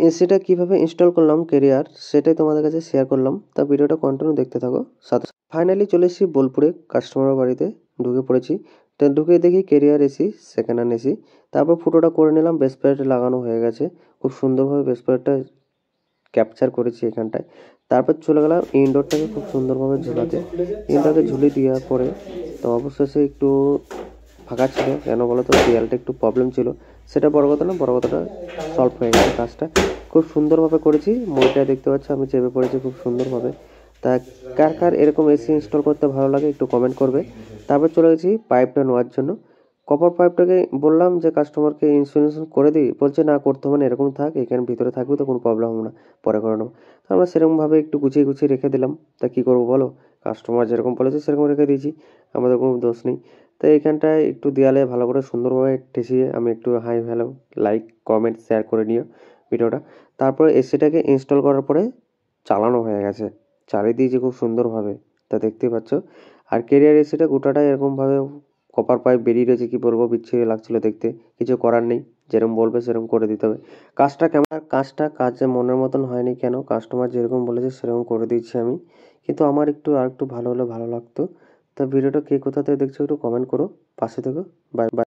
এসিটা কিভাবে ইনস্টল করলাম কেরিয়ার সেটাই তোমাদের কাছে শেয়ার করলাম। তা ভিডিওটা কন্টিনিউ দেখতে থাকো সাথে। ফাইনালি চলে এসেছি বোলপুরে কাস্টমারের বাড়িতে, ঢুকে পড়েছি। তো ঢুকে দেখি career AC, second hand AC. তারপর ফুটোটা করে নিলাম, বেস প্লেট লাগানো হয়ে গেছে। খুব সুন্দরভাবে বেস প্লেটটা ক্যাপচার করেছি এখানটায়। তারপর চলে গেলাম ইনডোরটাকে খুব সুন্দরভাবে ঝুলাতে। ইনডোরটাকে ঝুলিয়ে দেওয়ার পরে তো অবশেষে একটু ফাঁকা ছিল, কেন বলো তো, দেয়ালটা একটু প্রবলেম ছিল। সেটা বড় কথা না, বড় কথাটা সলভ হয়ে গেছে। কাজটা খুব সুন্দরভাবে করেছি। মইটা দেখতে পাচ্ছ আমি চেপে পড়েছি খুব সুন্দরভাবে। তা কার কার এরকম এসি ইনস্টল করতে ভালো লাগে একটু কমেন্ট করবে। তারপর চলে গেছি পাইপটা নেওয়ার জন্য। কপার পাইপটাকে বললাম যে কাস্টমারকে ইন্স্যুরেন্স করে দিই, বলছে না করতে হবে না, এরকম থাক, এখানে ভিতরে থাকবে তো কোনো প্রবলেম হবে না, পরে করে নেবো। তো আমরা সেরকমভাবে একটু গুছিয়ে গুছিয়ে রেখে দিলাম। তা কী করবো বলো, কাস্টমার যেরকম বলেছে সেরকম রেখে দিয়েছি, আমাদের কোনো দোষ নেই। তো এইখানটায় একটু দেয়ালে ভালো করে সুন্দরভাবে ঠেসিয়ে আমি একটু হাই ভ্যালো লাইক কমেন্ট শেয়ার করে নিও ভিডিওটা। তারপরে এসিটাকে ইনস্টল করার পরে চালানো হয়ে গেছে, চালিয়ে দিয়েছি খুব সুন্দরভাবে, তা দেখতেই পাচ্ছ। আর কেরিয়ার এসিটা গোটাটা এরকমভাবে কপার পাইপ বেরিয়ে রয়েছে, কী বলবো, বিচ্ছিরি লাগছিল দেখতে। কিছু করার নেই, যেরকম বলবে সেরকম করে দিতে হবে। কাজটা কেমন, আর কাজে মনের মতন হয়নি কেন, কাস্টমার যেরকম বলেছে সেরকম করে দিচ্ছি আমি, কিন্তু আমার একটু আর একটু ভালো হলে ভালো লাগতো। তা ভিডিওটা কে কোথা থেকে দেখছো একটু কমেন্ট করো, পাশে থেকো। Bye bye.